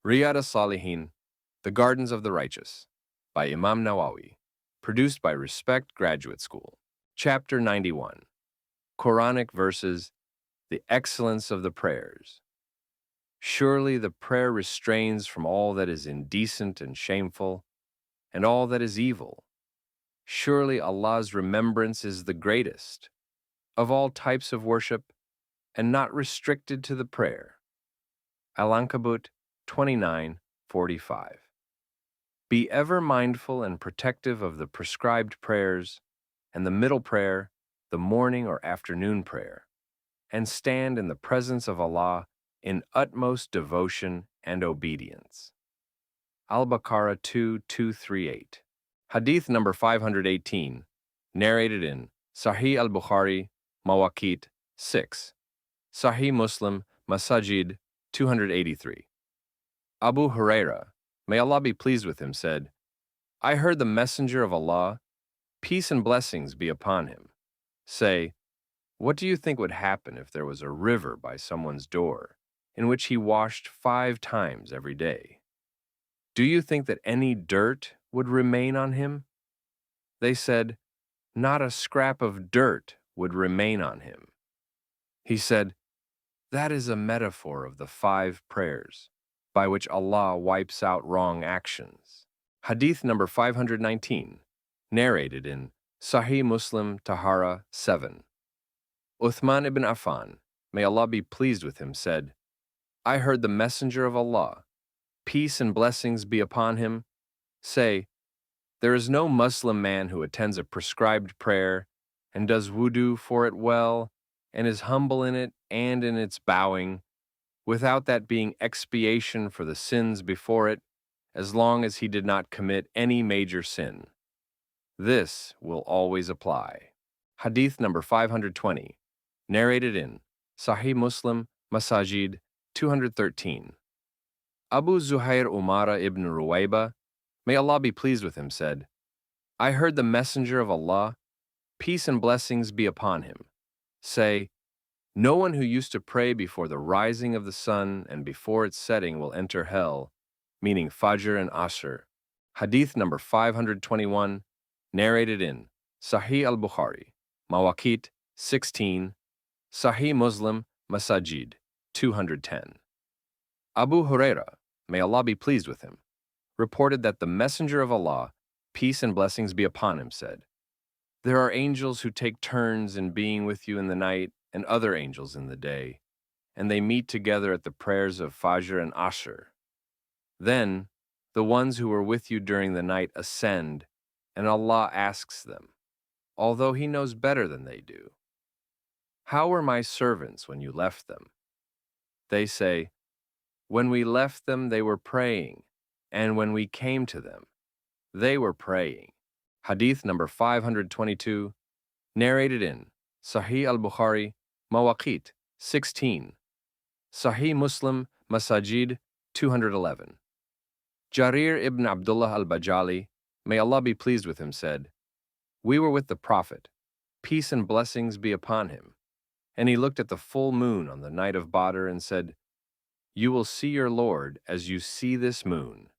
Riyad As-Salihin, The Gardens of the Righteous, by Imam Nawawi, produced by Respect Graduate School. Chapter 91, Quranic Verses, The Excellence of the Prayers. Surely the prayer restrains from all that is indecent and shameful, and all that is evil. Surely Allah's remembrance is the greatest of all types of worship, and not restricted to the prayer. Al-Ankabut 29:45. Be ever mindful and protective of the prescribed prayers, and the middle prayer, the morning or afternoon prayer, and stand in the presence of Allah in utmost devotion and obedience. Al-Baqarah 2238. Hadith number 518, narrated in Sahih al-Bukhari, Mawaqit 6, Sahih Muslim, Masajid 283. Abu Huraira, may Allah be pleased with him, said, I heard the Messenger of Allah, peace and blessings be upon him, say, what do you think would happen if there was a river by someone's door, in which he washed 5 times every day? Do you think that any dirt would remain on him? They said, not a scrap of dirt would remain on him. He said, that is a metaphor of the 5 prayers, by which Allah wipes out wrong actions. Hadith number 519, narrated in Sahih Muslim Tahara 7. Uthman ibn Affan, may Allah be pleased with him, said, I heard the Messenger of Allah, peace and blessings be upon him, say, there is no Muslim man who attends a prescribed prayer and does wudu for it well and is humble in it and in its bowing, without that being expiation for the sins before it, as long as he did not commit any major sin. This will always apply. Hadith number 520, narrated in Sahih Muslim, Masajid 213. Abu Zuhair Umara ibn Ruwayba, may Allah be pleased with him, said, I heard the Messenger of Allah, peace and blessings be upon him, say, no one who used to pray before the rising of the sun and before its setting will enter hell, meaning Fajr and Asr. Hadith number 521, narrated in Sahih al-Bukhari, Mawaqit 16, Sahih Muslim, Masajid 210. Abu Huraira, may Allah be pleased with him, reported that the Messenger of Allah, peace and blessings be upon him, said, there are angels who take turns in being with you in the night and other angels in the day, and they meet together at the prayers of Fajr and Asr. Then the ones who were with you during the night ascend, and Allah asks them, although He knows better than they do, how were my servants when you left them? They say, when we left them they were praying, and when we came to them, they were praying. Hadith number 522, narrated in Sahih al-Bukhari, Mawaqit 16, Sahih Muslim, Masajid 211. Jarir ibn Abdullah al-Bajali, may Allah be pleased with him, said, we were with the Prophet, peace and blessings be upon him, and he looked at the full moon on the night of Badr and said, you will see your Lord as you see this moon,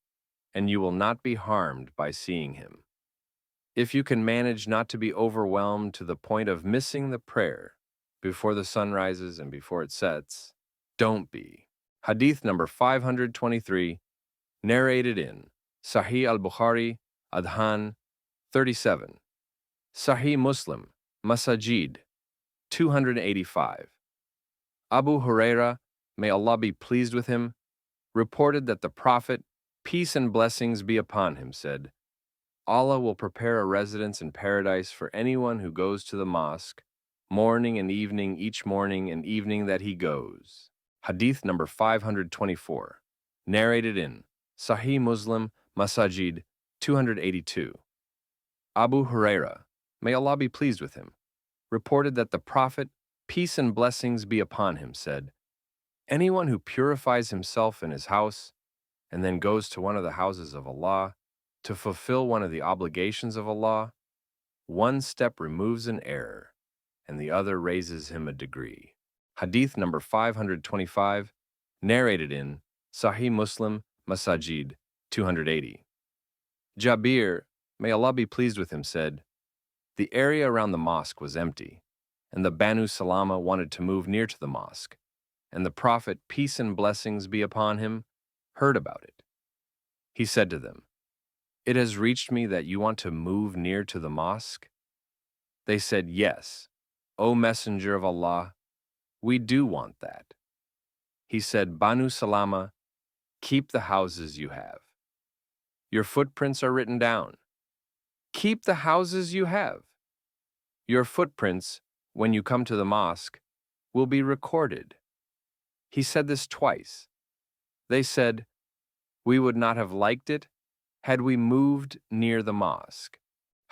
and you will not be harmed by seeing him. If you can manage not to be overwhelmed to the point of missing the prayer before the sun rises and before it sets, don't be. Hadith number 523, narrated in Sahih al-Bukhari, Adhan 37, Sahih Muslim, Masajid 285. Abu Huraira, may Allah be pleased with him, reported that the Prophet, peace and blessings be upon him, said, Allah will prepare a residence in paradise for anyone who goes to the mosque, morning and evening, each morning and evening that he goes. Hadith number 524, narrated in Sahih Muslim, Masajid 282. Abu Huraira, may Allah be pleased with him, reported that the Prophet, peace and blessings be upon him, said, anyone who purifies himself in his house and then goes to one of the houses of Allah to fulfill one of the obligations of Allah, one step removes an error, and the other raises him a degree. Hadith number 525, narrated in Sahih Muslim, Masajid, 280. Jabir, may Allah be pleased with him, said, the area around the mosque was empty, and the Banu Salama wanted to move near to the mosque, and the Prophet, peace and blessings be upon him, heard about it. He said to them, it has reached me that you want to move near to the mosque? They said, yes, O Messenger of Allah, we do want that. He said, Banu Salama, keep the houses you have. Your footprints are written down. Keep the houses you have. Your footprints, when you come to the mosque, will be recorded. He said this twice. They said, we would not have liked it had we moved near the mosque.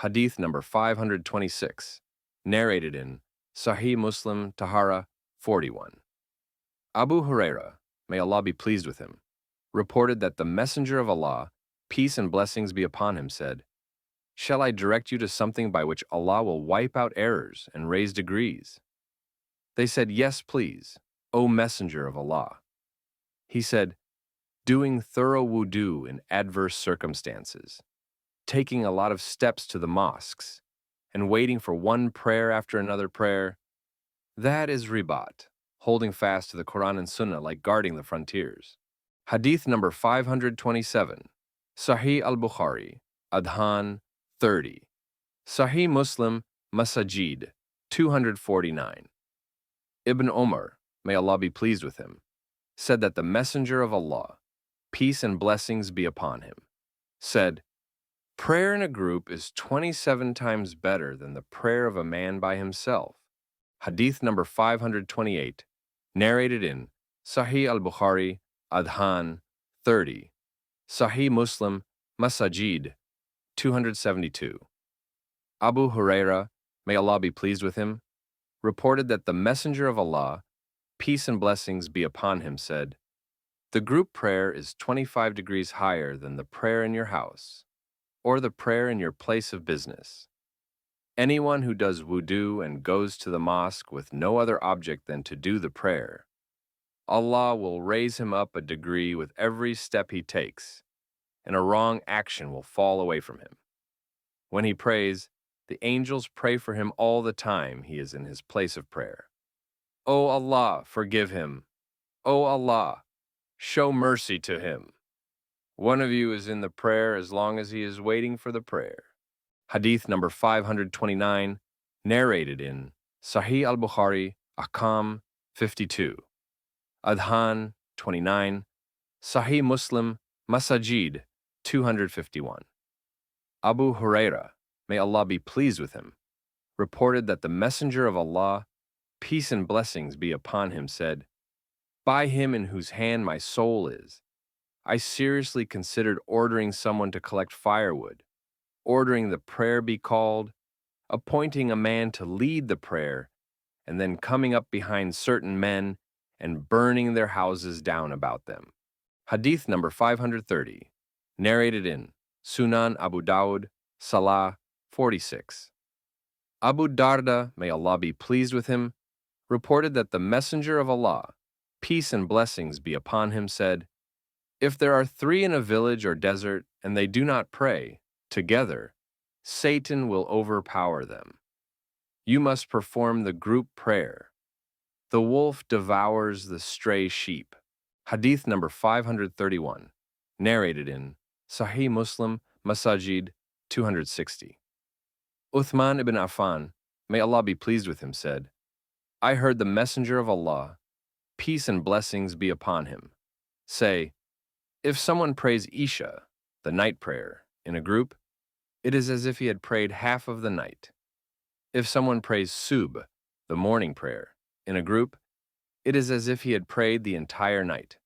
Hadith number 526, narrated in Sahih Muslim Tahara 41. Abu Huraira, may Allah be pleased with him, reported that the Messenger of Allah, peace and blessings be upon him, said, shall I direct you to something by which Allah will wipe out errors and raise degrees? They said, yes, please, O Messenger of Allah. He said, doing thorough wudu in adverse circumstances, taking a lot of steps to the mosques, and waiting for one prayer after another prayer, that is ribat, holding fast to the Quran and Sunnah like guarding the frontiers. Hadith number 527, Sahih al-Bukhari, Adhan 30, Sahih Muslim, Masajid 249. Ibn Umar, may Allah be pleased with him, said that the Messenger of Allah, peace and blessings be upon him, said, prayer in a group is 27 times better than the prayer of a man by himself. Hadith number 528, narrated in Sahih al-Bukhari, Adhan 30, Sahih Muslim, Masajid 272. Abu Huraira, may Allah be pleased with him, reported that the Messenger of Allah, peace and blessings be upon him, said, the group prayer is 25 degrees higher than the prayer in your house, or the prayer in your place of business. Anyone who does wudu and goes to the mosque with no other object than to do the prayer, Allah will raise him up a degree with every step he takes, and a wrong action will fall away from him. When he prays, the angels pray for him all the time he is in his place of prayer. O Allah, forgive him. O Allah, show mercy to him. One of you is in the prayer as long as he is waiting for the prayer. Hadith number 529, narrated in Sahih al-Bukhari, Ahkam 52, Adhan 29, Sahih Muslim, Masajid 251. Abu Huraira, may Allah be pleased with him, reported that the Messenger of Allah, peace and blessings be upon him, said, by him in whose hand my soul is, I seriously considered ordering someone to collect firewood, ordering the prayer be called, appointing a man to lead the prayer, and then coming up behind certain men and burning their houses down about them. Hadith number 530, narrated in Sunan Abu Dawud, Salah 46. Abu Darda, may Allah be pleased with him, reported that the Messenger of Allah, peace and blessings be upon him, said, if there are 3 in a village or desert and they do not pray together, Satan will overpower them. You must perform the group prayer. The wolf devours the stray sheep. Hadith number 531, narrated in Sahih Muslim, Masajid 260. Uthman ibn Affan, may Allah be pleased with him, said, I heard the Messenger of Allah, peace and blessings be upon him, say, if someone prays Isha, the night prayer, in a group, it is as if he had prayed half of the night. If someone prays Subh, the morning prayer, in a group, it is as if he had prayed the entire night.